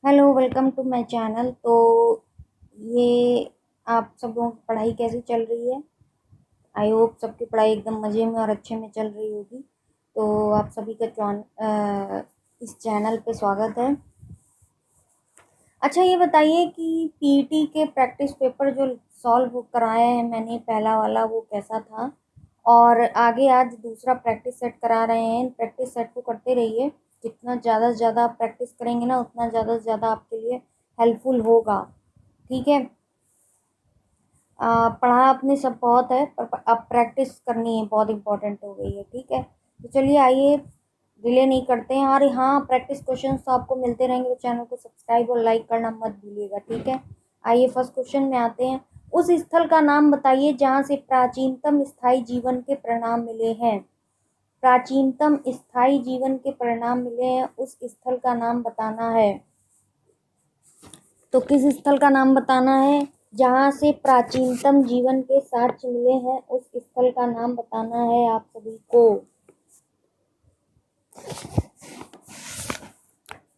Hello, welcome to my channel. तो ये आप सब लोगों की पढ़ाई कैसी चल रही है? आई होप सबकी पढ़ाई एकदम मज़े में और अच्छे में चल रही होगी। तो आप सभी का इस चैनल पे स्वागत है। अच्छा, ये बताइए कि पीटी के प्रैक्टिस पेपर जो सॉल्व कराए हैं मैंने, पहला वाला वो कैसा था? और आगे आज दूसरा प्रैक्टिस सेट करा रहे हैं। प्रैक्टिस सेट को करते रहिए। जितना ज़्यादा से ज़्यादा आप प्रैक्टिस करेंगे ना, उतना ज़्यादा से ज़्यादा आपके लिए हेल्पफुल होगा। ठीक है। पढ़ा आपने सब बहुत है, पर अब प्रैक्टिस करनी है, बहुत इंपॉर्टेंट हो गई है। ठीक है, तो चलिए आइए, डिले नहीं करते हैं। और हाँ, प्रैक्टिस क्वेश्चंस तो आपको मिलते रहेंगे, तो चैनल को सब्सक्राइब और लाइक करना मत भूलिएगा। ठीक है, आइए फर्स्ट क्वेश्चन में आते हैं। उस स्थल का नाम बताइए जहाँ से प्राचीनतम स्थायी जीवन के परिणाम मिले हैं। प्राचीनतम स्थायी जीवन के परिणाम मिले हैं, उस स्थल का नाम बताना है। तो किस स्थल का नाम बताना है? जहाँ से प्राचीनतम जीवन के साक्ष्य मिले हैं, उस स्थल का नाम बताना है आप सभी को।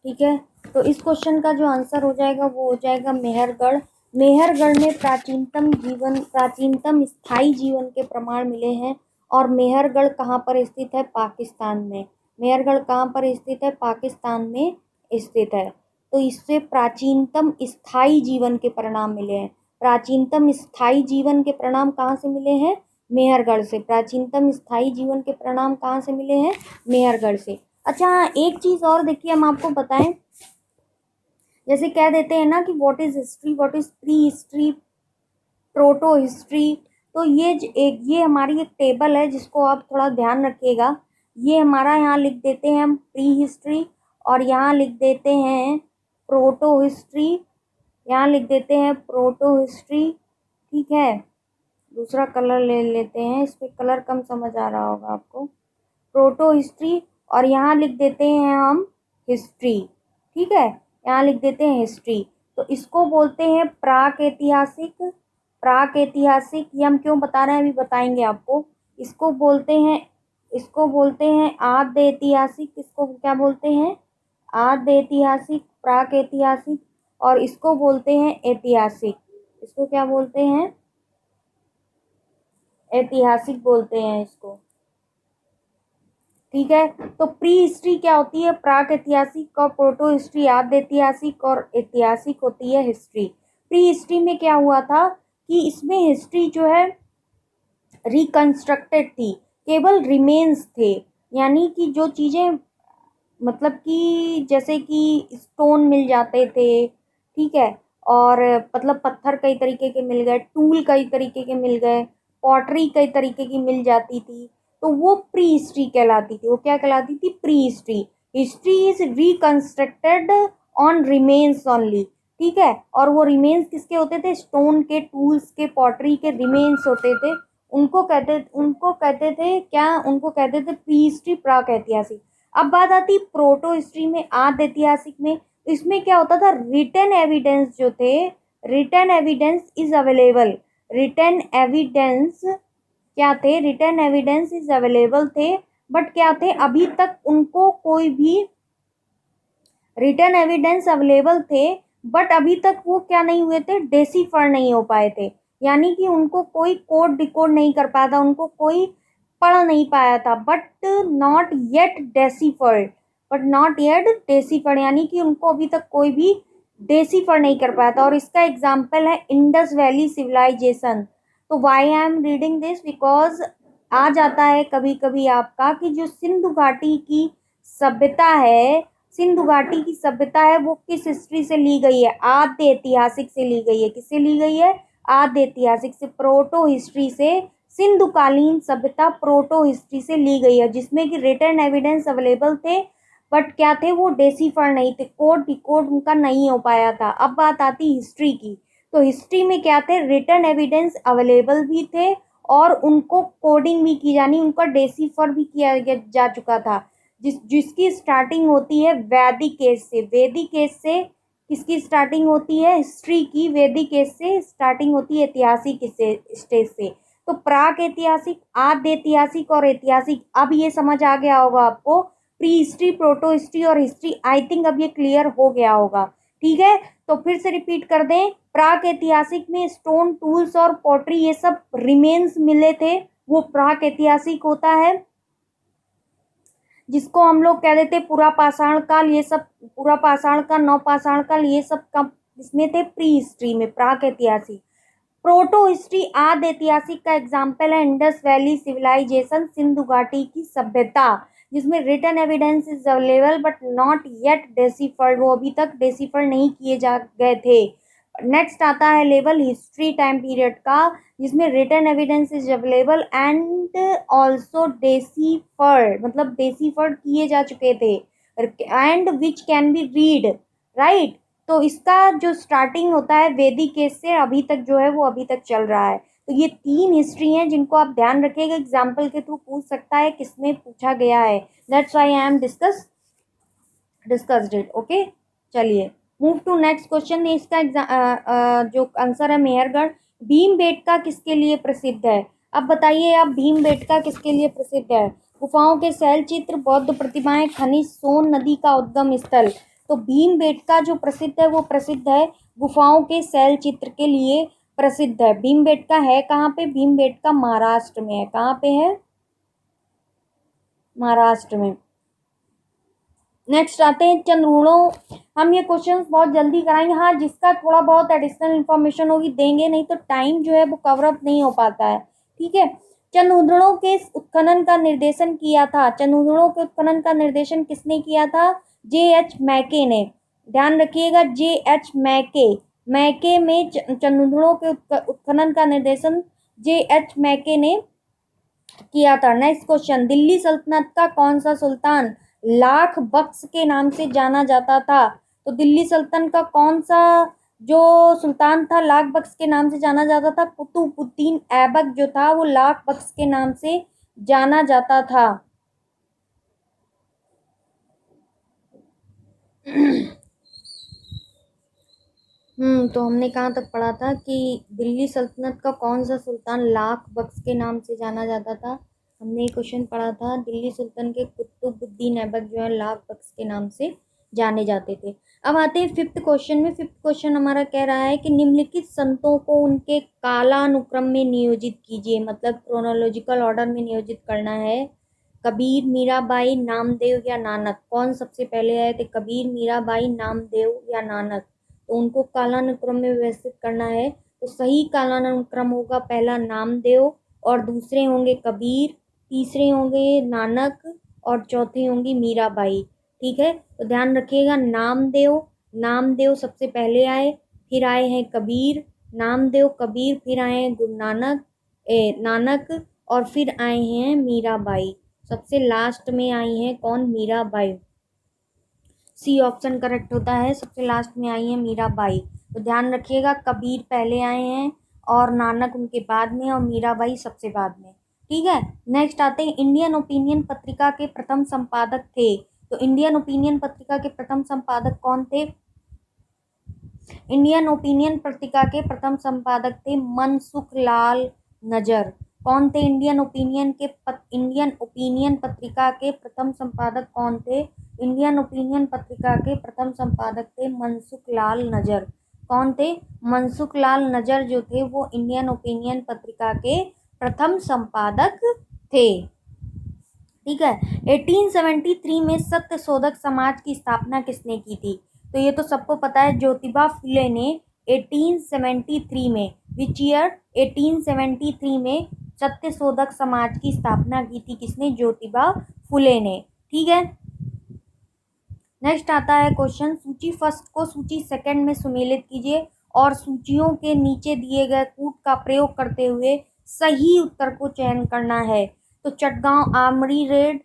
ठीक है, तो इस क्वेश्चन का जो आंसर हो जाएगा वो हो जाएगा मेहरगढ़। मेहरगढ़ में प्राचीनतम स्थायी जीवन के प्रमाण मिले हैं। और मेहरगढ़ कहाँ पर स्थित है? पाकिस्तान में। मेहरगढ़ कहाँ पर स्थित है? पाकिस्तान में स्थित है। तो इससे प्राचीनतम स्थायी जीवन के परिणाम मिले हैं। प्राचीनतम स्थायी जीवन के परिणाम कहाँ से मिले हैं? मेहरगढ़ से। प्राचीनतम स्थायी जीवन के परिणाम कहाँ से मिले हैं? मेहरगढ़ से। अच्छा, एक चीज और देखिए, हम आपको बताएं, जैसे कह देते हैं ना कि what is history, what is pre history, proto history. तो ये हमारी एक टेबल है, जिसको आप थोड़ा ध्यान रखिएगा। ये हमारा यहाँ लिख देते हैं हम प्री हिस्ट्री, और यहाँ लिख देते हैं प्रोटो हिस्ट्री। यहाँ लिख देते हैं प्रोटो हिस्ट्री। ठीक है, दूसरा कलर ले लेते हैं, इस पे कलर कम समझ आ रहा होगा आपको। प्रोटो हिस्ट्री, और यहाँ लिख देते हैं हम हिस्ट्री। ठीक है, यहाँ लिख देते हैं हिस्ट्री। तो इसको बोलते हैं प्राक ऐतिहासिक। प्राक ऐतिहासिक ये हम क्यों बता रहे हैं, अभी बताएंगे आपको। इसको बोलते हैं आद्य ऐतिहासिक। इसको क्या बोलते हैं? आद्य ऐतिहासिक, प्राक ऐतिहासिक। और इसको बोलते हैं ऐतिहासिक। इसको क्या बोलते हैं? ऐतिहासिक बोलते हैं इसको। ठीक है, तो प्री हिस्ट्री क्या होती है? प्राक ऐतिहासिक। और प्रोटो हिस्ट्री आद्य ऐतिहासिक। और ऐतिहासिक होती है हिस्ट्री। प्री हिस्ट्री में क्या हुआ था कि इसमें हिस्ट्री जो है रिकंस्ट्रक्टेड थी, केवल रिमेन्स थे। यानी कि जो चीजें, मतलब कि जैसे कि स्टोन मिल जाते थे, ठीक है, और मतलब पत्थर कई तरीके के मिल गए, टूल कई तरीके के मिल गए, पॉटरी कई तरीके की मिल जाती थी, तो वो प्री हिस्ट्री कहलाती थी। वो क्या कहलाती थी? Pre history. History is reconstructed on remains only. ठीक है, और वो रिमेन्स किसके होते थे? स्टोन के, टूल्स के, पॉटरी के रिमेन्स होते थे। उनको कहते थे क्या? उनको कहते थे प्री हिस्ट्री, प्राक ऐतिहासिक। अब बात आती प्रोटो हिस्ट्री में, आद्य ऐतिहासिक में। इसमें क्या होता था? रिटन एविडेंस जो थे, written evidence is available. Written evidence क्या थे? रिटन एविडेंस इज अवेलेबल थे, बट क्या थे? अभी तक उनको कोई भी रिटन एविडेंस अवेलेबल थे, बट अभी तक वो क्या नहीं हुए थे? डेसीफर नहीं हो पाए थे। यानी कि उनको कोई कोड डिकोड नहीं कर पाया था, उनको कोई पढ़ नहीं पाया था। But not yet deciphered. But not yet deciphered, यानी कि उनको अभी तक कोई भी डेसीफर नहीं कर पाया था। और इसका एग्जाम्पल है इंडस वैली सिविलाइजेशन। तो why am I reading this, because आ जाता है कभी कभी आपका कि जो सिंधु घाटी की सभ्यता है, सिंधु घाटी की सभ्यता है, वो किस हिस्ट्री से ली गई है? आद्य ऐतिहासिक से ली गई है। किससे ली गई है? आद्य ऐतिहासिक से, प्रोटो हिस्ट्री से। सिंधु कालीन सभ्यता प्रोटो हिस्ट्री से ली गई है, जिसमें कि रिटन एविडेंस अवेलेबल थे, बट क्या थे? वो डेसीफर नहीं थे, कोड डिकोड उनका नहीं हो पाया था। अब बात आती हिस्ट्री की। तो हिस्ट्री में क्या थे? रिटन एविडेंस अवेलेबल भी थे, और उनको कोडिंग भी की, यानी उनका डेसीफर भी किया जा चुका था। जिसकी स्टार्टिंग होती है वैदिक एज से। वैदिक एज से किसकी स्टार्टिंग होती है? हिस्ट्री की। वैदिक एज से स्टार्टिंग होती है ऐतिहासिक स्टेज से। तो प्राक ऐतिहासिक, आद्य ऐतिहासिक और ऐतिहासिक, अब ये समझ आ गया होगा आपको। प्री हिस्ट्री, प्रोटो हिस्ट्री और हिस्ट्री, आई थिंक अब ये क्लियर हो गया होगा ठीक है, तो फिर से रिपीट कर दें, प्राक ऐतिहासिक में स्टोन टूल्स और पॉटरी ये सब रिमेन्स मिले थे, वो प्राक ऐतिहासिक होता है। जिसको हम लोग कह देते पुरा पाषाण काल, ये सब पुरा पाषाण काल, नवपाषाण काल, ये सब कब इसमें थे, प्री हिस्ट्री में, प्राक ऐतिहासिक। प्रोटो हिस्ट्री आदि ऐतिहासिक का एग्जाम्पल है इंडस वैली सिविलाइजेशन, सिंधु घाटी की सभ्यता, जिसमें written evidence is available but not yet deciphered, वो अभी तक डेसिफर नहीं किए जा गए थे। नेक्स्ट आता है लेवल हिस्ट्री टाइम पीरियड का, जिसमें written evidence is available and also deciphered, मतलब डेसिफर्ड किए जा चुके थे, and which can be read, right. तो इसका जो स्टार्टिंग होता है वैदिक एज से अभी तक जो है वो अभी तक चल रहा है। तो ये 3 हिस्ट्री हैं जिनको आप ध्यान रखिएगा, एग्जाम्पल के थ्रू पूछ सकता है किसमें पूछा गया है, that's why I am discussed it. Okay, चलिए मूव टू नेक्स्ट क्वेश्चन। इसका जो आंसर है मेहरगढ़। भीमबेटका किसके लिए प्रसिद्ध है? अब बताइए आप, भीमबेटका किसके लिए प्रसिद्ध है? गुफाओं के शैल चित्र, बौद्ध प्रतिमाएं, खनिज, सोन नदी का उद्गम स्थल। तो भीमबेटका जो प्रसिद्ध है वो प्रसिद्ध है गुफाओं के शैल चित्र के लिए प्रसिद्ध है। भीमबेटका है कहाँ पे? भीमबेटका महाराष्ट्र में है। कहाँ पे है? महाराष्ट्र में। नेक्स्ट आते हैं चंद्रहूणों। हम ये क्वेश्चंस बहुत जल्दी कराएंगे, हाँ जिसका थोड़ा बहुत एडिशनल इन्फॉर्मेशन होगी देंगे, नहीं तो टाइम जो है वो कवर अप नहीं हो पाता है, ठीक है। चंद्रहूणों के उत्खनन का निर्देशन किया था, चंद्रहूणों के उत्खनन का निर्देशन किसने किया था? J.H. मैके ने। ध्यान रखिएगा, J.H. मैके। मैके में चंद्रहूणों के उत्खनन का निर्देशन J.H. मैके ने किया था। नेक्स्ट क्वेश्चन, दिल्ली सल्तनत का कौन सा सुल्तान लाख बख्श के नाम से जाना जाता था? तो दिल्ली सल्तनत का कौन सा जो सुल्तान था लाख बख्श के नाम से जाना जाता था? कुतुबुद्दीन ऐबक जो था वो लाख बख्श के नाम से जाना जाता था। तो हमने कहाँ तक पढ़ा था कि दिल्ली सल्तनत का कौन सा सुल्तान लाख बख्श के नाम से जाना जाता था? हमने ये क्वेश्चन पढ़ा था, दिल्ली सुल्तान के कुतुबुद्दीन ऐबक जो है लाख बख्श के नाम से जाने जाते थे। अब आते हैं फिफ्थ क्वेश्चन में। फिफ्थ क्वेश्चन हमारा कह रहा है कि निम्नलिखित संतों को उनके कालानुक्रम में नियोजित कीजिए, मतलब क्रोनोलॉजिकल ऑर्डर में नियोजित करना है। कबीर, मीराबाई, नामदेव या नानक, कौन सबसे पहले आए थे? कबीर, मीराबाई, नामदेव या नानक। तो उनको कालानुक्रम में व्यवस्थित करना है, तो सही कालानुक्रम होगा पहला नामदेव, और दूसरे होंगे कबीर, तीसरे होंगे नानक, और चौथे होंगी मीराबाई, ठीक है। तो ध्यान रखिएगा, नामदेव सबसे पहले आए, फिर आए हैं कबीर, नामदेव, कबीर, फिर आए हैं गुरु नानक, और फिर आए हैं मीराबाई। सबसे लास्ट में आई हैं कौन? मीराबाई। सी ऑप्शन करेक्ट होता है, सबसे लास्ट में आई है मीराबाई। तो ध्यान रखिएगा, कबीर पहले आए हैं और नानक उनके बाद में और मीराबाई सबसे बाद में, ठीक है। नेक्स्ट आते हैं, इंडियन ओपिनियन पत्रिका के प्रथम संपादक थे। तो इंडियन ओपिनियन पत्रिका के प्रथम संपादक कौन थे? इंडियन ओपिनियन पत्रिका के प्रथम संपादक थे मनसुख लाल नजर। कौन थे इंडियन ओपिनियन पत्रिका के प्रथम संपादक कौन थे? इंडियन ओपिनियन पत्रिका के प्रथम संपादक थे मनसुख लाल नजर। कौन थे? मनसुख लाल नजर जो थे वो इंडियन ओपिनियन पत्रिका के प्रथम संपादक थे, ठीक है। 1873 में सत्य शोधक समाज की स्थापना किसने की थी? तो ये तो सबको पता है, ज्योतिबा फुले ने 1873 में, विच ईयर? 1873 में सत्य शोधक समाज की स्थापना की थी किसने? ज्योतिबा फुले ने, ठीक है। नेक्स्ट आता है क्वेश्चन, सूची फर्स्ट को सूची सेकंड में सुमेलित कीजिए और सूचियों के नीचे दिए गए कूट का प्रयोग करते हुए सही उत्तर को चयन करना है। तो चटगांव आर्मरी रेड,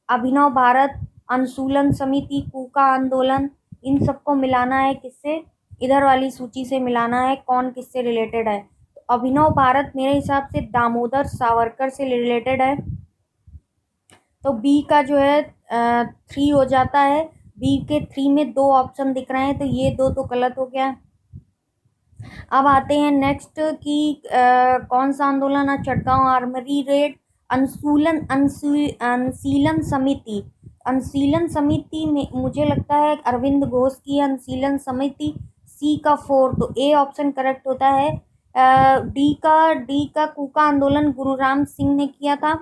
अभिनव भारत, अनुसूलन समिति, कूका आंदोलन, इन सबको मिलाना है किससे? इधर वाली सूची से मिलाना है, कौन किससे रिलेटेड है। तो अभिनव भारत मेरे हिसाब से दामोदर सावरकर से रिलेटेड है, तो बी का जो है 3 हो जाता है। बी के 3 में 2 ऑप्शन दिख रहे हैं, तो ये 2 तो गलत हो गया। अब आते हैं नेक्स्ट कि कौन सा आंदोलन है? चटगांव आर्मरी रेड, अनुशीलन समिति। अनुशीलन समिति में मुझे लगता है अरविंद घोष की अनुशीलन समिति, सी का 4, तो ए ऑप्शन करेक्ट होता है। डी का कूका आंदोलन गुरुराम सिंह ने किया था,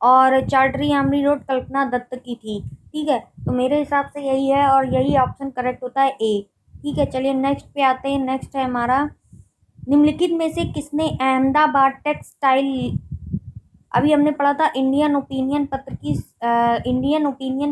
और चार्टरी आमरी रोड कल्पना दत्त की थी। ठीक है, तो मेरे हिसाब से यही है और यही ऑप्शन करेक्ट होता है ए। ठीक है, चलिए नेक्स्ट पे आते हैं। नेक्स्ट है हमारा, निम्नलिखित में से किसने अहमदाबाद टेक्सटाइल, अभी हमने पढ़ा था इंडियन ओपिनियन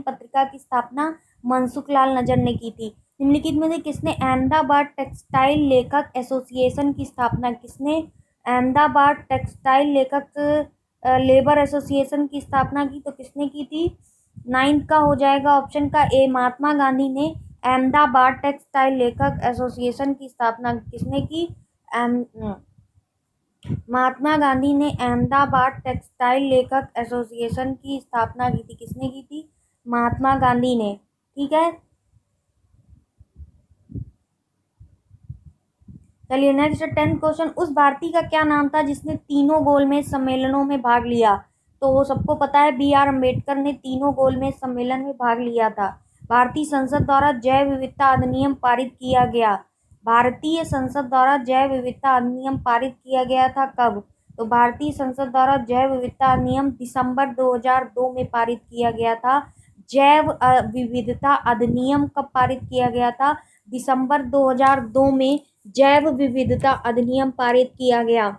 पत्रिका की स्थापना मनसुख लाल नजर ने की थी। निम्नलिखित में से किसने अहमदाबाद टेक्सटाइल लेखक एसोसिएशन की स्थापना, किसने अहमदाबाद टेक्सटाइल लेखक लेबर एसोसिएशन की स्थापना की, तो किसने की थी? 9 का हो जाएगा ऑप्शन का ए, महात्मा गांधी ने अहमदाबाद टेक्सटाइल लेखक एसोसिएशन की स्थापना किसने की? महात्मा गांधी ने अहमदाबाद टेक्सटाइल लेखक एसोसिएशन की स्थापना की थी। किसने की थी? महात्मा गांधी ने। ठीक है, चलिए नेक्स्ट 10th क्वेश्चन, उस भारतीय का क्या नाम था जिसने तीनों गोलमेज सम्मेलनों में भाग लिया? तो सबको पता है बी.आर. अम्बेडकर ने तीनों गोलमेज सम्मेलन में भाग लिया था। भारतीय संसद द्वारा जैव विविधता अधिनियम पारित किया गया, भारतीय संसद द्वारा जैव विविधता अधिनियम पारित किया गया था कब? तो भारतीय संसद द्वारा जैव विविधता अधिनियम दिसंबर 2002 में पारित किया गया था। जैव विविधता अधिनियम कब पारित किया गया था? दिसंबर 2002 में जैव विविधता अधिनियम पारित किया गया।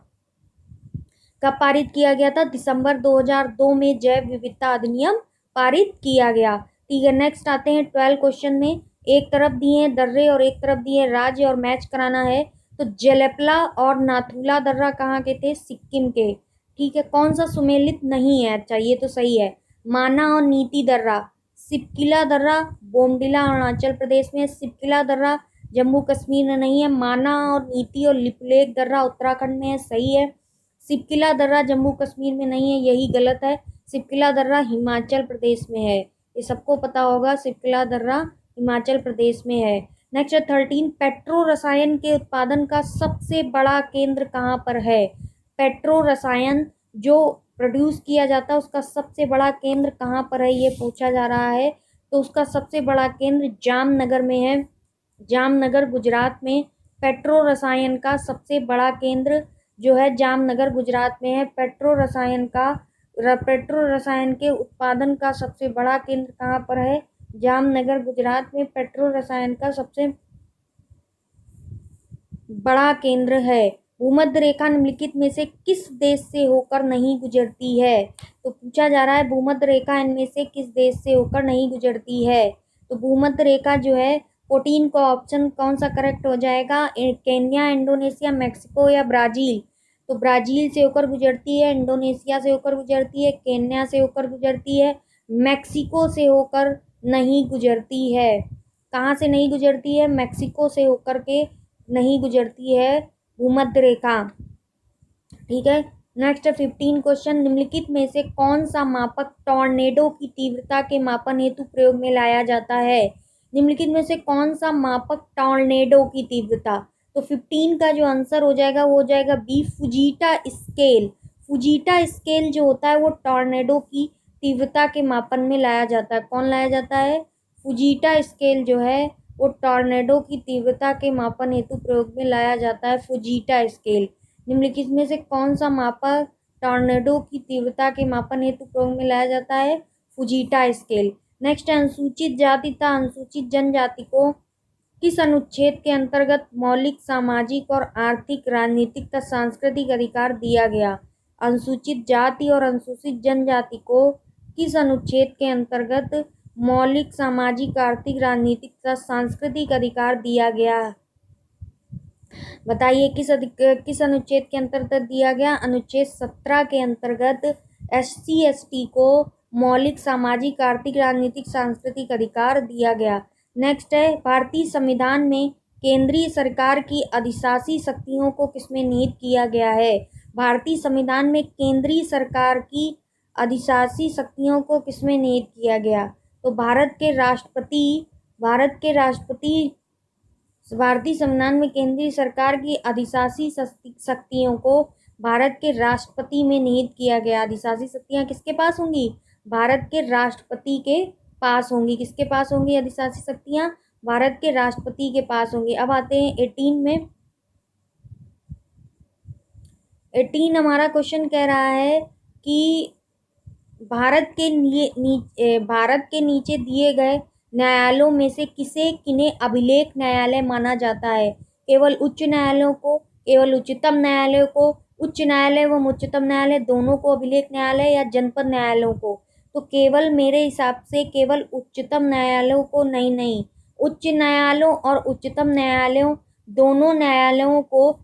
कब पारित किया गया था? दिसंबर 2002 में जैव विविधता अधिनियम पारित किया गया। ठीक है, नेक्स्ट आते हैं 12 क्वेश्चन में। एक तरफ दिए हैं दर्रे और एक तरफ दिए हैं राज्य और मैच कराना है। तो जेलेपला और नाथुला दर्रा कहाँ के थे? सिक्किम के। ठीक है, कौन सा सुमेलित नहीं है? अच्छा, ये तो सही है। माना और नीति दर्रा, सिपकिला दर्रा बोमडिला अरुणाचल प्रदेश में, सिपकिला दर्रा जम्मू कश्मीर में नहीं है। माना और नीति और लिपुलेख दर्रा उत्तराखंड में है, सही है। सिपकिला दर्रा जम्मू कश्मीर में नहीं है, यही गलत है। सिपकिला दर्रा हिमाचल प्रदेश में है, ये सबको पता होगा। सिपकिला दर्रा हिमाचल प्रदेश में है। नेक्स्ट है 13, पेट्रो रसायन के उत्पादन का सबसे बड़ा केंद्र कहाँ पर है? पेट्रो रसायन जो प्रोड्यूस किया जाता है उसका सबसे बड़ा केंद्र कहाँ पर है, ये पूछा जा रहा है। तो उसका सबसे बड़ा केंद्र जामनगर में है, जामनगर गुजरात में। पेट्रो रसायन का सबसे बड़ा केंद्र जो है जामनगर गुजरात में है। पेट्रो रसायन के उत्पादन का सबसे बड़ा केंद्र कहाँ पर है? जामनगर गुजरात में पेट्रो रसायन का सबसे बड़ा केंद्र है। भूमध्य रेखा निम्नलिखित में से किस देश से होकर नहीं गुजरती है? तो पूछा जा रहा है भूमध्य रेखा इनमें से किस देश से होकर नहीं गुजरती है? तो भूमध्य रेखा जो है 14 का ऑप्शन कौन सा करेक्ट हो जाएगा? केन्या, इंडोनेशिया, मैक्सिको या ब्राजील? तो ब्राजील से होकर गुजरती है, इंडोनेशिया से होकर गुजरती है, केन्या से होकर गुजरती है, मैक्सिको से होकर नहीं गुजरती है। कहाँ से नहीं गुजरती है? मैक्सिको से होकर के नहीं गुजरती है भूमध्य रेखा। ठीक है, नेक्स्ट है 15 क्वेश्चन, निम्नलिखित में से कौन सा मापक टॉर्नेडो की तीव्रता के मापन हेतु प्रयोग में लाया जाता है? निम्नलिखित में से कौन सा मापक टॉर्नेडो की तीव्रता? तो 15 का जो आंसर हो जाएगा वो हो जाएगा बी, फुजीटा स्केल। फुजीटा स्केल जो होता है वो टॉर्नेडो की तीव्रता के मापन में लाया जाता है। कौन लाया जाता है? फुजीटा स्केल जो है वो टॉर्नेडो की तीव्रता के मापन हेतु प्रयोग में लाया जाता है, फुजीटा स्केल। निम्नलिखित में से कौन सा मापक टॉर्नेडो की तीव्रता के मापन हेतु प्रयोग में लाया जाता है? फुजीटा स्केल। नेक्स्ट, अनुसूचित जाति तथा अनुसूचित जनजाति को किस अनुच्छेद के अंतर्गत मौलिक सामाजिक और आर्थिक, राजनीतिक तथा सांस्कृतिक अधिकार दिया गया? अनुसूचित जाति और अनुसूचित जनजाति को किस अनुच्छेद के अंतर्गत मौलिक सामाजिक, आर्थिक, राजनीतिक तथा सांस्कृतिक अधिकार दिया गया? बताइए किस अनुच्छेद के अंतर्गत दिया गया? अनुच्छेद 17 के अंतर्गत SC ST को मौलिक सामाजिक, आर्थिक, राजनीतिक, सांस्कृतिक अधिकार दिया गया। नेक्स्ट है, भारतीय संविधान में केंद्रीय सरकार की अधिशासी शक्तियों को किसमें निहित किया गया है? भारतीय संविधान में केंद्रीय सरकार की अधिशासी शक्तियों को किसमें निहित किया गया? तो भारतीय संविधान में केंद्रीय सरकार की अधिशासी शक्तियों को भारत के राष्ट्रपति में निहित किया गया। अधिशासी शक्तियां किसके पास होंगी? भारत के राष्ट्रपति के पास होंगी? किसके पास होंगी अधिशासी शक्तियां? भारत के राष्ट्रपति के पास होंगी। अब आते हैं 18 में। 18 हमारा क्वेश्चन कह रहा है कि भारत के नीचे दिए गए न्यायालयों में से किसे किन्हें अभिलेख न्यायालय माना जाता है? केवल उच्च न्यायालयों को, केवल उच्चतम न्यायालय को, उच्च न्यायालय एवं उच्चतम न्यायालय दोनों को अभिलेख न्यायालय, या जनपद न्यायालयों को? तो केवल मेरे हिसाब से केवल उच्चतम न्यायालयों को, नहीं नहीं, उच्च न्यायालयों और उच्चतम न्यायालयों दोनों न्यायालयों को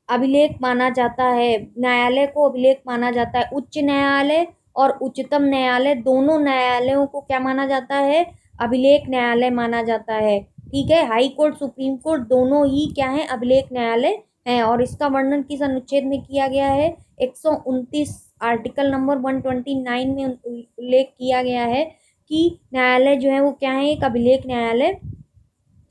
अभिलेख माना जाता है। न्यायालय को अभिलेख माना जाता है। उच्च न्यायालय और उच्चतम न्यायालय दोनों न्यायालयों को क्या माना जाता है? अभिलेख न्यायालय माना जाता है। ठीक है, हाई कोर्ट, सुप्रीम कोर्ट दोनों ही क्या है? अभिलेख न्यायालय हैं। और इसका वर्णन किस अनुच्छेद में किया गया है? 129 आर्टिकल नंबर 129 में उल्लेख किया गया है कि न्यायालय जो है वो क्या है? एक अभिलेख न्यायालय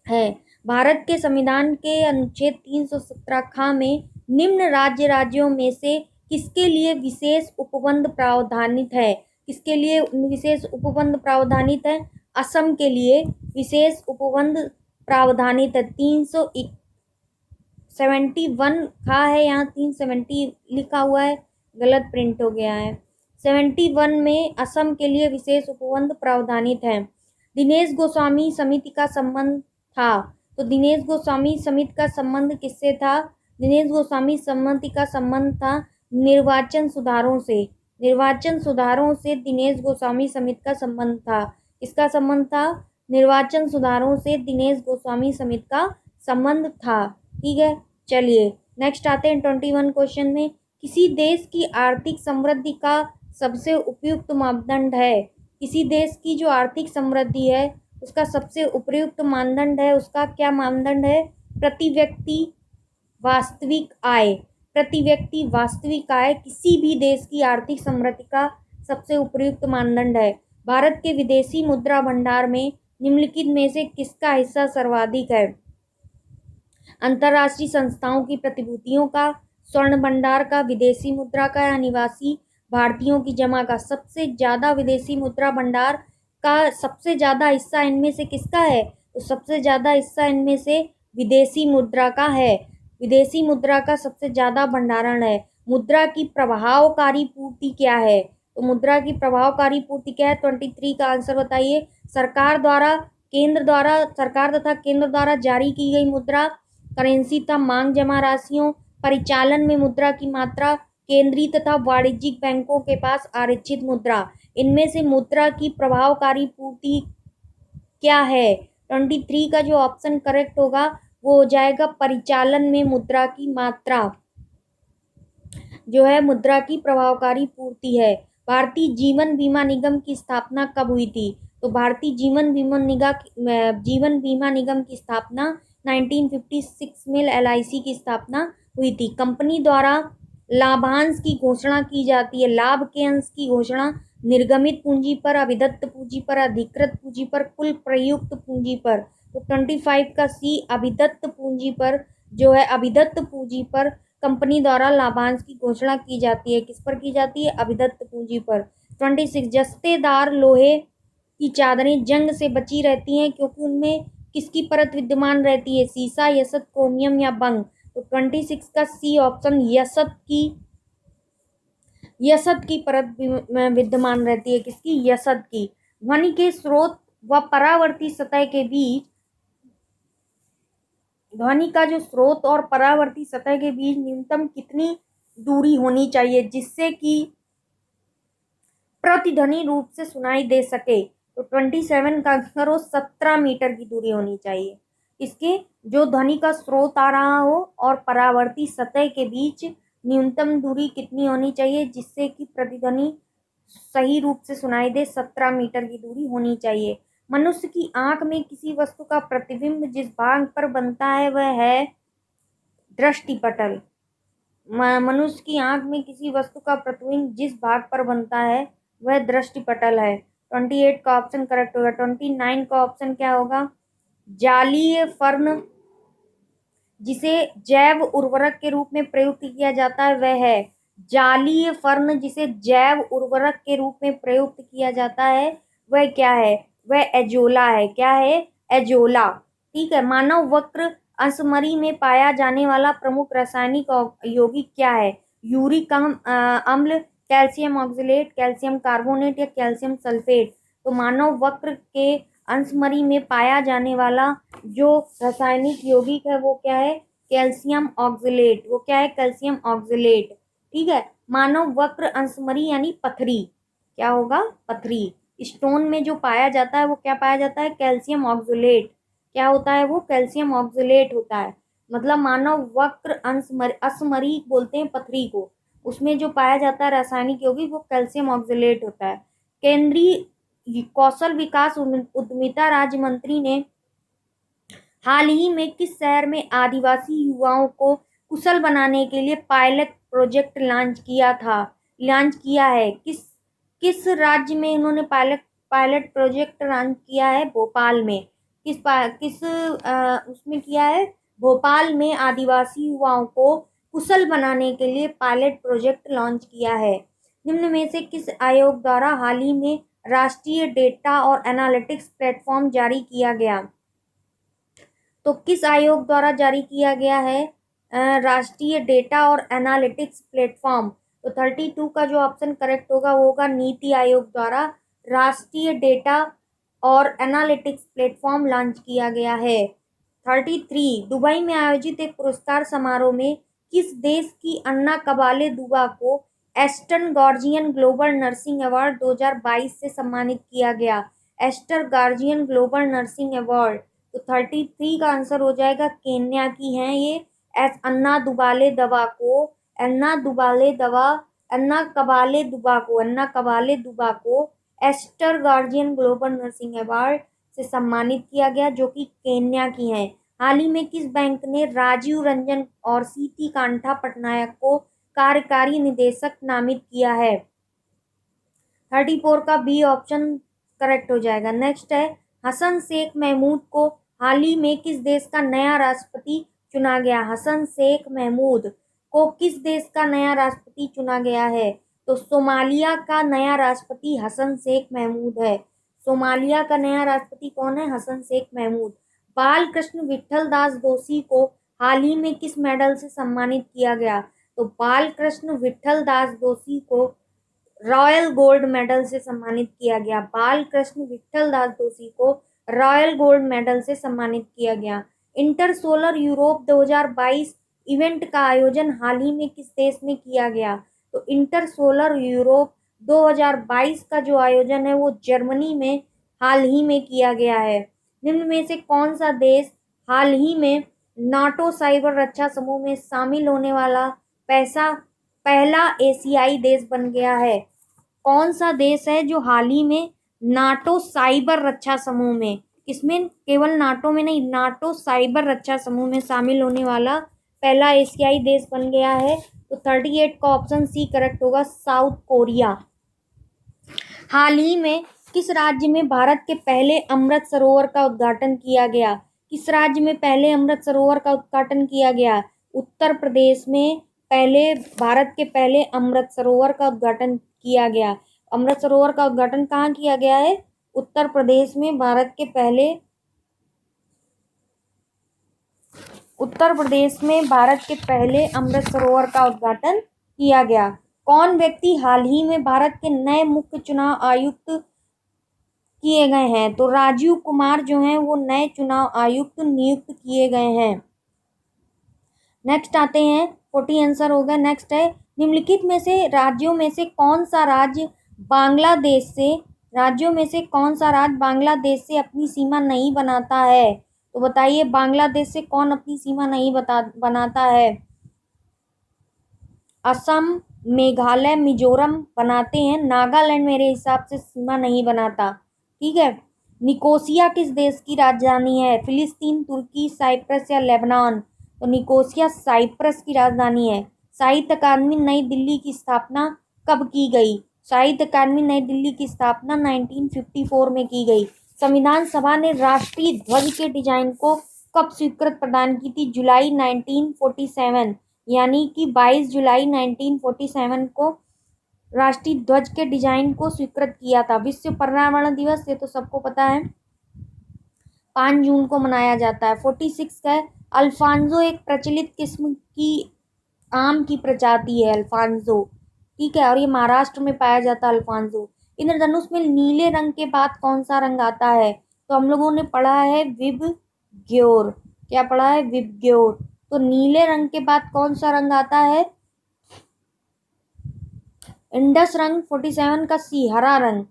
है। भारत के संविधान के अनुच्छेद 317 खा में निम्न राज्यों में से किसके लिए विशेष उपबंध प्रावधानित है? किसके लिए विशेष उपबंध प्रावधानित है? असम के लिए विशेष उपबंध प्रावधानित है। 371 खा है, यहाँ 370 लिखा हुआ है, गलत प्रिंट हो गया है। 71 में असम के लिए विशेष उपबंध प्रावधानित है। दिनेश गोस्वामी समिति का संबंध था, तो दिनेश गोस्वामी समिति का संबंध किससे था? दिनेश गोस्वामी समिति का संबंध था निर्वाचन सुधारों से। निर्वाचन सुधारों से दिनेश गोस्वामी समिति का संबंध था। किसका संबंध था? निर्वाचन सुधारों से दिनेश गोस्वामी समिति का संबंध था। ठीक है, चलिए नेक्स्ट आते हैं 21 क्वेश्चन में। किसी देश की आर्थिक समृद्धि का सबसे उपयुक्त मापदंड है? किसी देश की जो आर्थिक समृद्धि है उसका सबसे उपयुक्त मानदंड है, उसका क्या मानदंड है? प्रति व्यक्ति वास्तविक आय। प्रति व्यक्ति वास्तविक आय किसी भी देश की आर्थिक समृद्धि का सबसे उपयुक्त मानदंड है। भारत के विदेशी मुद्रा भंडार में निम्नलिखित में से किसका हिस्सा सर्वाधिक है? अंतर्राष्ट्रीय संस्थाओं की प्रतिभूतियों का, स्वर्ण भंडार का, विदेशी मुद्रा का, या निवासी भारतीयों की जमा का? सबसे ज्यादा विदेशी मुद्रा भंडार का सबसे ज्यादा हिस्सा इनमें से किसका है? तो सबसे ज्यादा हिस्सा इनमें से विदेशी मुद्रा का है। विदेशी मुद्रा का सबसे ज्यादा भंडारण है। मुद्रा की प्रभावकारी पूर्ति क्या है? तो मुद्रा की प्रभावकारी पूर्ति क्या है? 23 का आंसर बताइए। सरकार तथा केंद्र द्वारा जारी की गई मुद्रा, करेंसी तथा मांग जमा राशियों, परिचालन में मुद्रा की मात्रा, केंद्रीय तथा वाणिज्यिक बैंकों के पास आरक्षित मुद्रा। इनमें से मुद्रा की प्रभावकारी पूर्ति क्या है? 23 का जो ऑप्शन करेक्ट होगा वो हो जाएगा परिचालन में मुद्रा की मात्रा जो है मुद्रा की प्रभावकारी पूर्ति है। भारतीय जीवन बीमा निगम की स्थापना कब हुई थी? तो भारतीय जीवन बीमा निगम की स्थापना 1956 में LIC की स्थापना हुई थी। कंपनी द्वारा लाभांश की घोषणा की जाती है। लाभ के अंश की घोषणा निर्गमित पूंजी पर, अभिदत्त पूंजी पर, अधिकृत पूंजी पर, कुल प्रयुक्त पूंजी पर। तो 25 का सी अभिदत्त पूंजी पर जो है, अभिदत्त पूंजी पर कंपनी द्वारा लाभांश की घोषणा की जाती है। किस पर की जाती है? अभिदत्त पूंजी पर। 26 जस्तेदार लोहे की चादरें जंग से बची रहती हैं क्योंकि उनमें किसकी परत विद्यमान रहती है? सीसा, यसत, क्रोमियम या बंग? तो 26 का सी ऑप्शन यसत की परत विद्यमान रहती है। किसकी? यसत की। ध्वनि के स्रोत व परावर्ती सतह के बीच, ध्वनि का जो स्रोत और परावर्ती सतह के बीच न्यूनतम कितनी दूरी होनी चाहिए जिससे कि प्रतिध्वनि रूप से सुनाई दे सके? तो 27 का आंसर हो 17 मीटर की दूरी होनी चाहिए। इसके जो ध्वनि का स्रोत आ रहा हो और परावर्ती सतह के बीच न्यूनतम दूरी कितनी होनी चाहिए जिससे कि प्रतिध्वनि सही रूप से सुनाई दे? 17 मीटर की दूरी होनी चाहिए। मनुष्य की आंख में किसी वस्तु का प्रतिबिंब जिस भाग पर बनता है वह है दृष्टिपटल। मनुष्य की आंख में किसी वस्तु का प्रतिबिंब जिस भाग पर बनता है वह दृष्टिपटल है। 28 का ऑप्शन करेक्ट होगा। 29 का ऑप्शन क्या होगा? जालीय फर्न जिसे जैव उर्वरक के रूप में प्रयुक्त किया जाता है वह है, जालीय फर्न जिसे जैव उर्वरक के रूप में प्रयुक्त किया जाता है वह क्या है? वह एजोला है। क्या है? एजोला। ठीक है। मानव वक्र अंशमरी में पाया जाने वाला प्रमुख रासायनिक यौगिक क्या है? यूरिक अम्ल, कैल्शियम ऑक्सलेट, कैल्शियम कार्बोनेट या कैल्शियम सल्फेट। तो मानव वक्र के अंशमरी में पाया जाने वाला जो रासायनिक यौगिक है वो क्या है? Calcium oxalate. वो क्या है? Calcium oxalate. ठीक है। मानव वक्र अंशमरी यानी पथरी, क्या होगा? पथरी। स्टोन में जो पाया जाता है वो क्या पाया जाता है? Calcium oxalate. क्या होता है वो? कैल्शियम ऑक्सलेट होता है। मतलब मानव वक्र अंशमरी बोलते हैं पथरी को, उसमें जो पाया जाता है रासायनिक यौगिक वो कैल्शियम ऑक्सलेट होता है। केंद्रीय कौशल विकास उद्यमिता राज्य मंत्री ने हाल ही में किस शहर में आदिवासी युवाओं को कुशल बनाने के लिए पायलट प्रोजेक्ट लॉन्च किया है? किस किस राज्य में इन्होंने पायलट पायलट प्रोजेक्ट लॉन्च किया है? भोपाल में। उसमें किया है? भोपाल में आदिवासी युवाओं को कुशल बनाने के लिए पायलट प्रोजेक्ट लॉन्च किया है। निम्न में से किस आयोग द्वारा हाल ही में राष्ट्रीय डेटा और एनालिटिक्स प्लेटफॉर्म जारी किया गया? तो किस आयोग द्वारा जारी किया गया है? राष्ट्रीय डेटा और एनालिटिक्स प्लेटफॉर्म। तो 32 का जो ऑप्शन करेक्ट होगा वो होगा नीति आयोग द्वारा राष्ट्रीय डेटा और एनालिटिक्स प्लेटफॉर्म लॉन्च किया गया है। 33 दुबई में आयोजित एक पुरस्कार समारोह में किस देश की अन्ना कबाले दुबा को Aster Guardian Global Nursing Award 2022 से सम्मानित किया गया? Aster Guardian Global Nursing Award. तो 33 का आंसर हो जाएगा केन्या की हैं ये एस अन्ना दुबाले दवा को अन्ना कबाले दुबा को Aster Guardian Global Nursing Award से सम्मानित किया गया, जो कि केन्या की हैं। हाल ही में किस बैंक ने राजीव रंजन और सीटी कांठा पटनायक को कार्यकारी निदेशक नामित किया है? 34 का बी ऑप्शन करेक्ट हो जाएगा। नेक्स्ट है हसन शेख महमूद को हाल ही में किस देश का नया राष्ट्रपति चुना गया? हसन शेख महमूद को किस देश का नया राष्ट्रपति चुना गया है? तो सोमालिया का नया राष्ट्रपति हसन शेख महमूद है। सोमालिया का नया राष्ट्रपति कौन है? हसन शेख महमूद। बाल कृष्ण विठल दास दोषी को हाल ही में किस मेडल से सम्मानित किया गया? तो बाल कृष्ण विठल दास दोषी को रॉयल गोल्ड मेडल से सम्मानित किया गया। बाल कृष्ण विठल दास दोषी को रॉयल गोल्ड मेडल से सम्मानित किया गया। इंटर सोलर यूरोप 2022 इवेंट का आयोजन हाल ही में किस देश में किया गया? तो इंटर सोलर यूरोप 2022 का जो आयोजन है वो जर्मनी में हाल ही में किया गया है। निम्न में से कौन सा देश हाल ही में नाटो साइबर रक्षा समूह में शामिल होने वाला पहला एशियाई देश बन गया है? कौन सा देश है जो हाल ही में नाटो साइबर रक्षा समूह में, किसमें? केवल नाटो में नहीं, नाटो साइबर रक्षा समूह में शामिल होने वाला पहला एशियाई देश बन गया है? तो 38 का ऑप्शन सी करेक्ट होगा, साउथ कोरिया। हाल ही में किस राज्य में भारत के पहले अमृत सरोवर का उद्घाटन किया गया? किस राज्य में पहले अमृत सरोवर का उद्घाटन किया गया? उत्तर प्रदेश में भारत के पहले अमृत सरोवर का उद्घाटन किया गया। अमृत सरोवर का उद्घाटन कहाँ किया गया है? उत्तर प्रदेश में भारत के पहले अमृत सरोवर का उद्घाटन किया गया। कौन व्यक्ति हाल ही में भारत के नए मुख्य चुनाव आयुक्त किए गए हैं? तो राजीव कुमार जो हैं वो नए चुनाव आयुक्त नियुक्त किए गए हैं। नेक्स्ट आते हैं 40 आंसर होगा। नेक्स्ट है निम्नलिखित में से राज्यों में से कौन सा राज्य बांग्लादेश से अपनी सीमा नहीं बनाता है? तो बताइए बांग्लादेश से कौन अपनी सीमा नहीं बनाता है? असम, मेघालय, मिजोरम बनाते हैं। नागालैंड मेरे हिसाब से सीमा नहीं बनाता। ठीक है। निकोसिया किस देश की राजधानी है? फिलिस्तीन, तुर्की, साइप्रस या लेबनान? तो निकोसिया साइप्रस की राजधानी है। साहित्य अकादमी नई दिल्ली की स्थापना कब की गई? साहित्य अकादमी नई दिल्ली की स्थापना 1954 में की गई। संविधान सभा ने राष्ट्रीय ध्वज के डिजाइन को कब स्वीकृति प्रदान की थी? जुलाई 1947, यानी कि 22 जुलाई 1947 को राष्ट्रीय ध्वज के डिजाइन को स्वीकृत किया था? विश्व पर्यावरण दिवस, ये तो सबको पता है, 5 जून को मनाया जाता है। 46 है, अल्फांसो एक प्रचलित किस्म की आम की प्रजाति है अल्फांसो, ठीक है, और ये महाराष्ट्र में पाया जाता है अल्फांसो। इंद्रधनुष में नीले रंग के बाद कौन सा रंग आता है? तो हम लोगों ने पढ़ा है विबग्योर। क्या पढ़ा है? विबग्योर। तो नीले रंग के बाद कौन सा रंग आता है? इंडस रंग। 47 का सी, हरा रंग।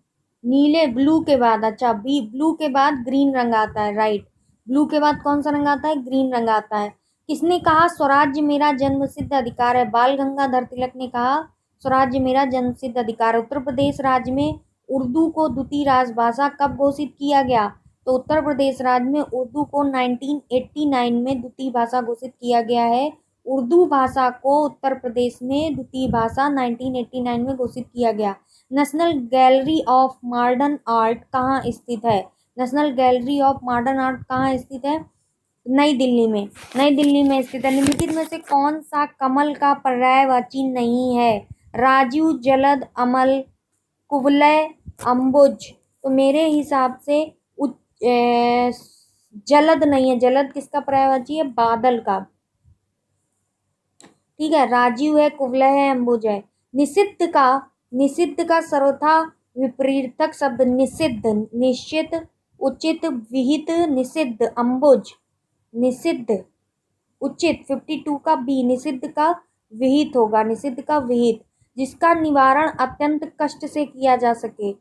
नीले, ब्लू के बाद, अच्छा बी, ब्लू के बाद ग्रीन रंग आता है, राइट। ब्लू के बाद कौन सा रंग आता है? ग्रीन रंग आता है। किसने कहा स्वराज्य मेरा जन्मसिद्ध अधिकार है? बाल गंगाधर तिलक ने कहा स्वराज्य मेरा जन्मसिद्ध अधिकार है। उत्तर प्रदेश राज्य में उर्दू को द्वितीय राजभाषा कब घोषित किया गया? तो उत्तर प्रदेश राज्य में उर्दू को 1989 में द्वितीय भाषा घोषित किया गया है। उर्दू भाषा को उत्तर प्रदेश में द्वितीय भाषा 1989 में घोषित किया गया। National gallery of modern art कहाँ स्थित है? National gallery of modern art कहाँ स्थित है? नई दिल्ली में। नई दिल्ली में स्थित है। निम्नलिखित में से कौन सा कमल का पर्यायवाची नहीं है? राजू, जलद, अमल, कुवलय, अम्बुज। तो मेरे हिसाब से जलद नहीं है। जलद किसका पर्यायवाची है? बादल का, ठीक है। राजीव है, कुवलय है, अंबुज है। निषिद्ध का सर्वथा विपरीतक शब्द निषिद्ध, निश्चित, उचित, विहित, निषिद्ध, अंबुज, निषिद्ध, उचित। 52 का बी, निषिद्ध का विहित होगा, निषिद्ध का विहित। जिसका निवारण अत्यंत कष्ट से किया जा सके।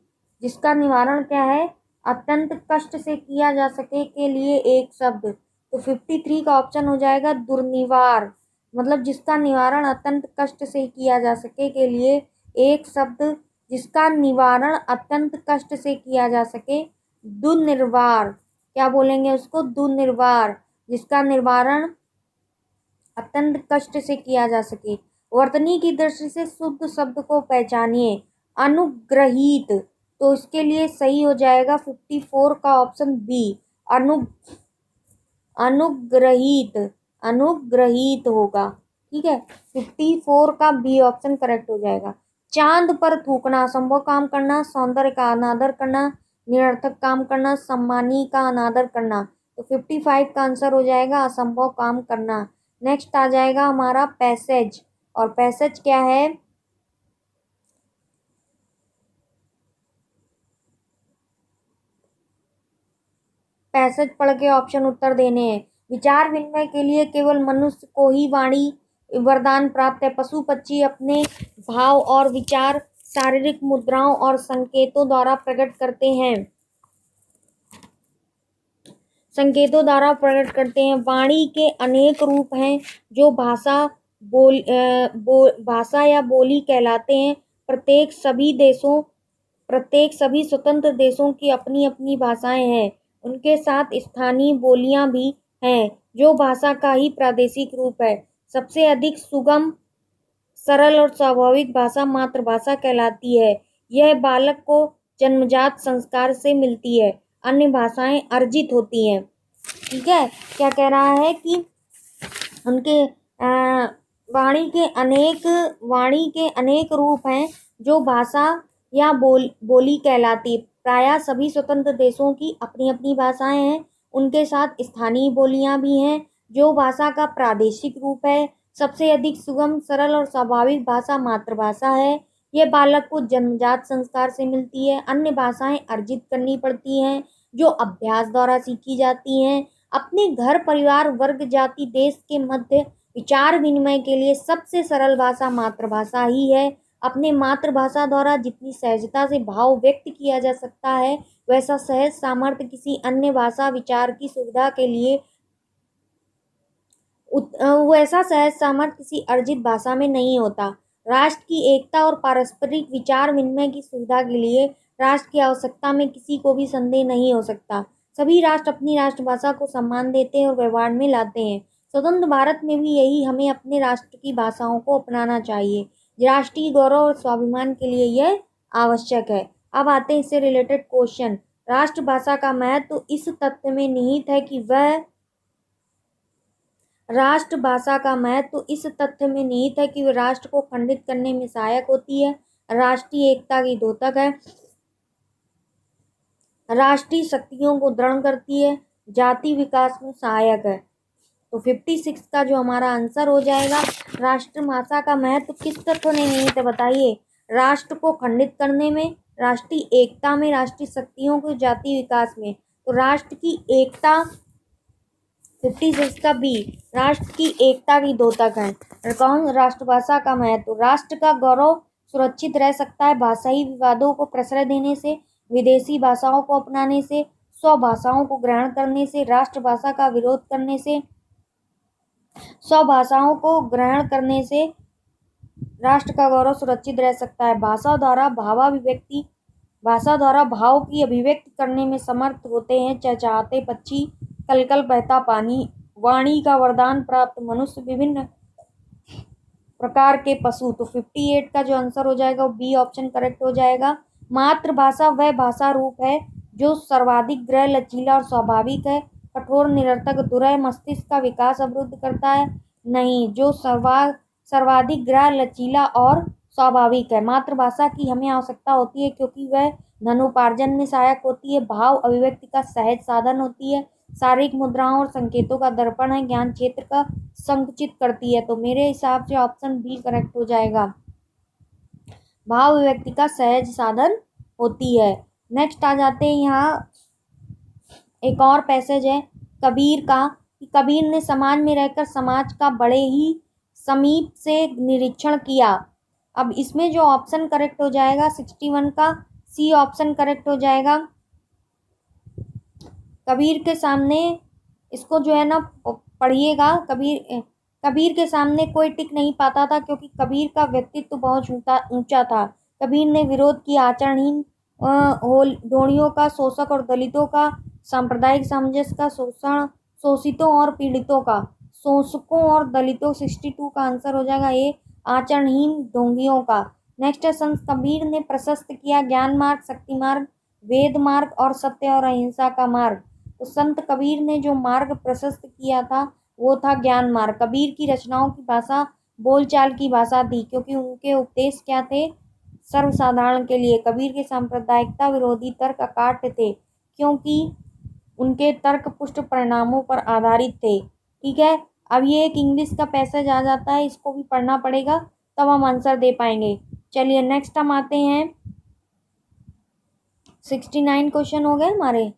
जिसका निवारण क्या है? अत्यंत कष्ट से किया जा सके के लिए एक शब्द। तो 53 का ऑप्शन हो जाएगा दुर्निवार। मतलब जिसका निवारण अत्यंत कष्ट से किया जा सके के लिए एक शब्द, जिसका निवारण अत्यंत कष्ट से किया जा सके, दुर्निवार। क्या बोलेंगे उसको? दुर्निवार। जिसका निवारण अत्यंत कष्ट से किया जा सके। वर्तनी की दृष्टि से शुद्ध शब्द को पहचानिए। अनुग्रहित। तो इसके लिए सही हो जाएगा 54 का ऑप्शन बी, अनुग्रहित। अनुग्रहित होगा, ठीक है। 54 का बी ऑप्शन करेक्ट हो जाएगा। चांद पर थूकना, असंभव काम करना, सौंदर्य का अनादर करना, निरर्थक काम करना, सम्मानी का अनादर करना। तो 55 का आंसर हो जाएगा असंभव काम करना। नेक्स्ट आ जाएगा हमारा पैसेज। और पैसेज क्या है? पैसेज पढ़ के ऑप्शन उत्तर देने हैं। विचार विनिमय के लिए केवल मनुष्य को ही वाणी वरदान प्राप्त है। पशु पक्षी अपने भाव और विचार शारीरिक मुद्राओं और संकेतों द्वारा प्रकट करते हैं। संकेतों द्वारा प्रकट करते हैं। वाणी के अनेक रूप हैं जो भाषा या बोली कहलाते हैं। प्रत्येक सभी स्वतंत्र देशों की अपनी अपनी भाषाएं हैं। उनके साथ स्थानीय बोलियां भी हैं जो भाषा का ही प्रादेशिक रूप है। सबसे अधिक सुगम, सरल और स्वाभाविक भाषा मातृभाषा कहलाती है। यह बालक को जन्मजात संस्कार से मिलती है। अन्य भाषाएं अर्जित होती हैं, ठीक है। क्या कह रहा है कि उनके वाणी के अनेक रूप हैं जो भाषा या बोली कहलाती। प्रायः सभी स्वतंत्र देशों की अपनी अपनी भाषाएं हैं। उनके साथ स्थानीय बोलियां भी हैं जो भाषा का प्रादेशिक रूप है। सबसे अधिक सुगम, सरल और स्वाभाविक भाषा मातृभाषा है। यह बालक को जन्मजात संस्कार से मिलती है। अन्य भाषाएं अर्जित करनी पड़ती हैं जो अभ्यास द्वारा सीखी जाती हैं। अपने घर, परिवार, वर्ग, जाति, देश के मध्य विचार विनिमय के लिए सबसे सरल भाषा मातृभाषा ही है। अपने मातृभाषा द्वारा जितनी सहजता से भाव व्यक्त किया जा सकता है, वैसा सहज सामर्थ्य किसी अन्य भाषा विचार की सुविधा के लिए वैसा सहज सामर्थ्य किसी अर्जित भाषा में नहीं होता। राष्ट्र की एकता और पारस्परिक विचार विनिमय की सुविधा के लिए राष्ट्र की आवश्यकता में किसी को भी संदेह नहीं हो सकता। सभी राष्ट्र अपनी राष्ट्रभाषा को सम्मान देते हैं और व्यवहार में लाते हैं। स्वतंत्र भारत में भी यही हमें अपने राष्ट्र की भाषाओं को अपनाना चाहिए। राष्ट्रीय गौरव और स्वाभिमान के लिए यह आवश्यक है। अब आते हैं इससे रिलेटेड क्वेश्चन। राष्ट्रभाषा का महत्व इस तथ्य में निहित है कि वह राष्ट्रभाषा का महत्व इस तथ्य में निहित है कि वह राष्ट्र को खंडित करने में सहायक होती है। राष्ट्रीय एकता की द्योतक है, राष्ट्रीय शक्तियों को दृढ़ करती है, जाति विकास में सहायक है। तो 56 का जो हमारा आंसर हो जाएगा, राष्ट्रभाषा का महत्व किस तत्व ने निहित है बताइए? राष्ट्र को खंडित करने में, राष्ट्रीय एकता में, राष्ट्रीय शक्तियों को, जाति विकास में। तो राष्ट्र की एकता 56 का बी, राष्ट्र की एकता की द्योतक है। कौन? राष्ट्रभाषा का महत्व। राष्ट्र का गौरव सुरक्षित रह सकता है भाषाई विवादों को प्रश्रय देने से, विदेशी भाषाओं को अपनाने से, स्वभाषाओं को ग्रहण करने से, राष्ट्रभाषा का विरोध करने से, स्वभाषाओं को ग्रहण करने से राष्ट्र का गौरव सुरक्षित रह सकता है। भाषा द्वारा भाव की अभिव्यक्ति करने में समर्थ होते हैं चहचहाते पक्षी, कलकल बहता पानी, वाणी का वरदान प्राप्त मनुष्य, विभिन्न प्रकार के पशु। तो 58 का जो आंसर हो जाएगा वो बी ऑप्शन करेक्ट हो जाएगा। मातृभाषा वह भाषा रूप है जो सर्वाधिक गृह, लचीला और स्वाभाविक है। कठोर, निरर्थक, दुरह मस्तिष्क का विकास अवरुद्ध करता है? नहीं, जो सर्वाधिक गृह, लचीला और स्वाभाविक है। मातृभाषा की हमें आवश्यकता होती है क्योंकि वह धनोपार्जन में सहायक होती है, भाव अभिव्यक्ति का सहज साधन होती है, शारीरिक मुद्राओं और संकेतों का दर्पण है, ज्ञान क्षेत्र का संकुचित करती है। तो मेरे हिसाब से ऑप्शन बी करेक्ट हो जाएगा, भाव अभिव्यक्ति का सहज साधन होती है। नेक्स्ट आ जाते हैं, यहाँ एक और पैसेज है कबीर का, कि कबीर ने समाज में रहकर समाज का बड़े ही समीप से निरीक्षण किया। अब इसमें जो ऑप्शन करेक्ट हो जाएगा 61 का सी ऑप्शन करेक्ट हो जाएगा। कबीर के सामने, इसको जो है ना पढ़िएगा, कबीर के सामने कोई टिक नहीं पाता था क्योंकि कबीर का व्यक्तित्व बहुत ऊंचा था। कबीर ने विरोध किया आचरणहीन ढोणियों का, शोषक और दलितों का, सांप्रदायिक सामंजस्य का, शोषितों और पीड़ितों का, शोषकों और दलितों। 62 का आंसर हो जाएगा ये, आचरणहीन ढोंगियों का। नेक्स्ट है, संत कबीर ने प्रशस्त किया ज्ञान मार्ग, शक्ति मार्ग, वेद मार्ग और सत्य और अहिंसा का मार्ग। तो संत कबीर ने जो मार्ग प्रशस्त किया था वो था ज्ञान मार्ग। कबीर की रचनाओं की भाषा बोलचाल की भाषा थी क्योंकि उनके उपदेश क्या थे? सर्वसाधारण के लिए। कबीर के सांप्रदायिकता विरोधी तर्क अकाट्य थे क्योंकि उनके तर्क पुष्ट परिणामों पर आधारित थे। ठीक है, अब ये एक इंग्लिश का पैसेज आ जाता है, इसको भी पढ़ना पड़ेगा तब हम आंसर दे पाएंगे। चलिए नेक्स्ट हम आते हैं, 69 क्वेश्चन हो गए हमारे।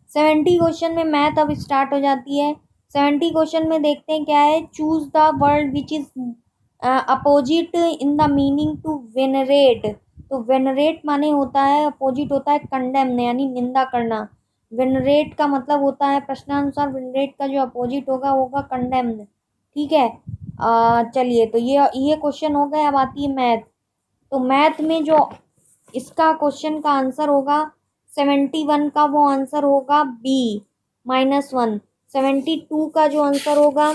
70 क्वेश्चन में मैथ अब स्टार्ट हो जाती है। 70 क्वेश्चन में देखते हैं क्या है, choose the word which is opposite in the meaning to venerate. तो वेनरेट माने होता है, अपोजिट होता है कंडेम यानी निंदा करना। वेनरेट का मतलब होता है, प्रश्नानुसार वेनरेट का जो अपोजिट होगा कंडेम्ड। ठीक है, चलिए तो ये क्वेश्चन हो गए। अब आती है मैथ। तो मैथ में जो इसका क्वेश्चन का आंसर होगा 71 का, वो आंसर होगा बी -1। 72 का जो आंसर होगा,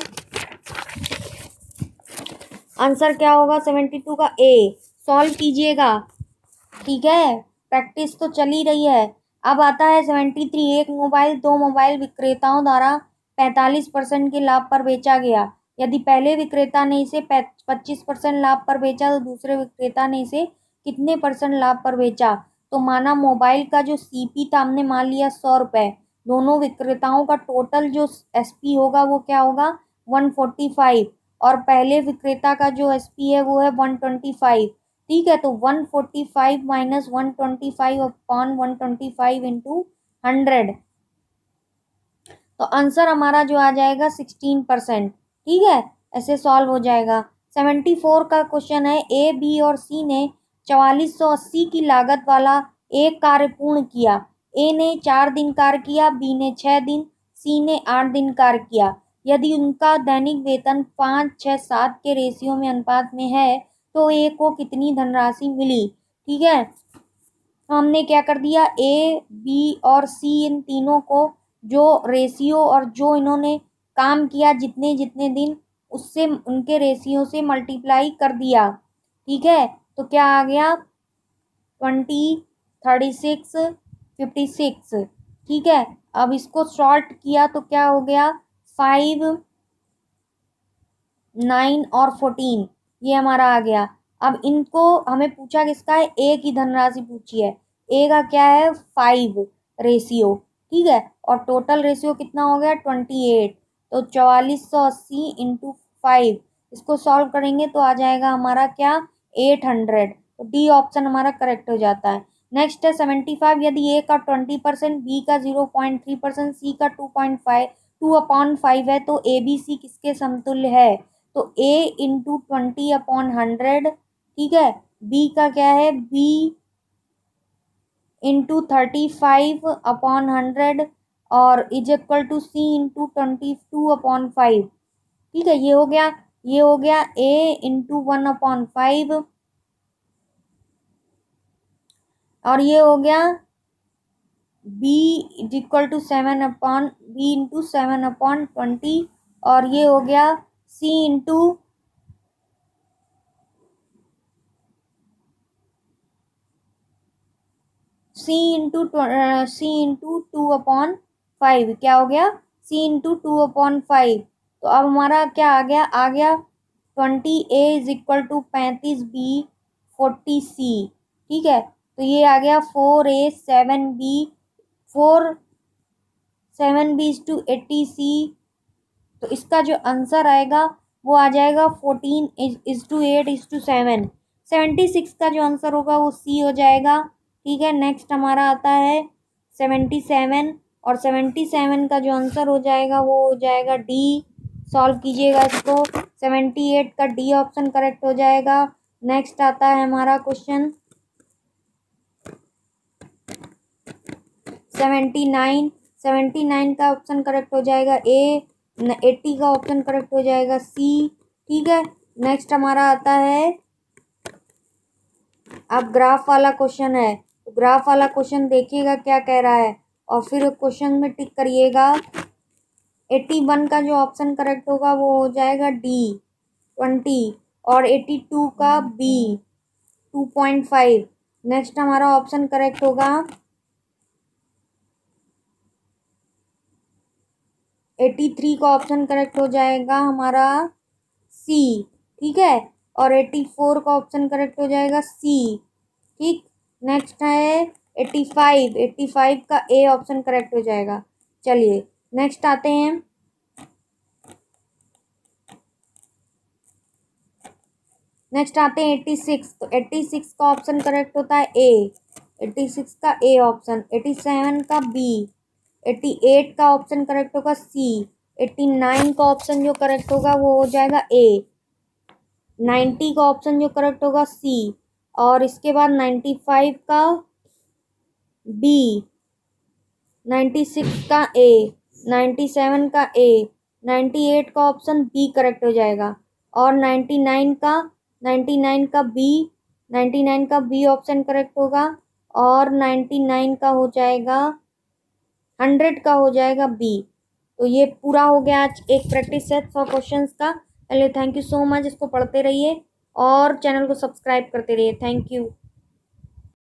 आंसर क्या होगा 72 का? ए। सॉल्व कीजिएगा, ठीक है, प्रैक्टिस तो चल ही रही है। अब आता है 73, एक मोबाइल दो मोबाइल विक्रेताओं द्वारा 45% के लाभ पर बेचा गया। यदि पहले विक्रेता ने इसे 25% लाभ पर बेचा तो दूसरे विक्रेता ने इसे कितने % लाभ पर बेचा? तो माना मोबाइल का जो सीपी था हमने मान लिया 100 रुपये, दोनों विक्रेताओं का टोटल जो एसपी होगा वो क्या होगा 145, और पहले विक्रेता का जो एसपी है वो है 125। ठीक है, तो 145 माइनस 125 अपॉन 125 इंटू 100, तो आंसर हमारा जो आ जाएगा 16%। ठीक है, ऐसे सॉल्व हो जाएगा। 74 का क्वेश्चन है, ए बी और सी ने 4480 की लागत वाला एक कार्य पूर्ण किया। ए ने 4 दिन कार्य किया, बी ने 6 दिन, सी ने 8 दिन कार्य किया। यदि उनका दैनिक वेतन 5, 6, 7 के रेशियो में अनुपात में है तो ए को कितनी धनराशि मिली? ठीक है, हमने क्या कर दिया, ए बी और सी इन तीनों को जो रेशियो और जो इन्होंने काम किया जितने जितने दिन उससे उनके रेशियो से मल्टीप्लाई कर दिया। ठीक है, तो क्या आ गया 20, 36, 56। ठीक है, अब इसको शॉर्ट किया तो क्या हो गया 5, 9 और 14, ये हमारा आ गया। अब इनको हमें पूछा किसका है, ए की धनराशि पूछी है। ए का क्या है 5 रेशियो, ठीक है। और टोटल रेशियो कितना हो गया 28। तो 4480 इंटू 5, इसको सॉल्व करेंगे तो आ जाएगा हमारा क्या 800। तो डी ऑप्शन हमारा करेक्ट हो जाता है। नेक्स्ट है 75, यदि ए का 20%, बी का 0.3%, सी का 2.5 है तो ए बी सी किसके समतुल्य है। तो ए इंटू 20/100, ठीक है। बी का क्या है, बी इंटू 35/100 और is equal to C into 22/5, ठीक है। ये हो गया, ये हो गया ए इंटू 1/5 और ये हो गया बी इज इक्वल टू 7/20 और ये हो गया सी इंटू सी इंटू 2/5, क्या हो गया सी इंटू 2/5। तो अब हमारा क्या आ गया 20 ए इज इक्वल टू 35 बी 40 सी, ठीक है। तो ये आ गया 4 ए 7 बी 4 7 बी इज टू 80 सी। तो इसका जो आंसर आएगा वो आ जाएगा 14 इज टू 8 इज टू 7। 76 का जो आंसर होगा वो सी हो जाएगा, ठीक है। नेक्स्ट हमारा आता है 77 और 77 का जो आंसर हो जाएगा वो हो जाएगा डी। सॉल्व कीजिएगा इसको, 78 का डी ऑप्शन करेक्ट हो जाएगा। नेक्स्ट आता है हमारा क्वेश्चन 79। 79 का ऑप्शन करेक्ट हो जाएगा ए। 80 का ऑप्शन करेक्ट हो जाएगा सी, ठीक है। नेक्स्ट हमारा आता है, अब ग्राफ वाला क्वेश्चन है। तो ग्राफ वाला क्वेश्चन देखिएगा क्या कह रहा है और फिर क्वेश्चन में टिक करिएगा। 81 का जो ऑप्शन करेक्ट होगा वो हो जाएगा डी 20 और 82 का बी 2.5। नेक्स्ट हमारा ऑप्शन करेक्ट होगा 83 का ऑप्शन करेक्ट हो जाएगा हमारा सी, ठीक है। और 84 का ऑप्शन करेक्ट हो जाएगा सी, ठीक। नेक्स्ट है 85, 85 का ए ऑप्शन करेक्ट हो जाएगा। चलिए नेक्स्ट आते हैं, नेक्स्ट आते हैं 86। तो 86 का ऑप्शन करेक्ट होता है ए, 86 का ए ऑप्शन। 87 का बी, 88 का ऑप्शन करेक्ट होगा सी, 89 का ऑप्शन जो करेक्ट होगा वो हो जाएगा ए, 90 का ऑप्शन जो करेक्ट होगा सी और इसके बाद 95 का बी, 96 का ए, 97 का ए, 98 का ऑप्शन बी करेक्ट हो जाएगा और 99 का बी, 99 का बी ऑप्शन करेक्ट होगा और 99 का हो जाएगा 100 का हो जाएगा बी। तो ये पूरा हो गया आज एक प्रैक्टिस सेट फॉर क्वेश्चंस का। चलिए थैंक यू सो मच, इसको पढ़ते रहिए और चैनल को सब्सक्राइब करते रहिए। Thank you.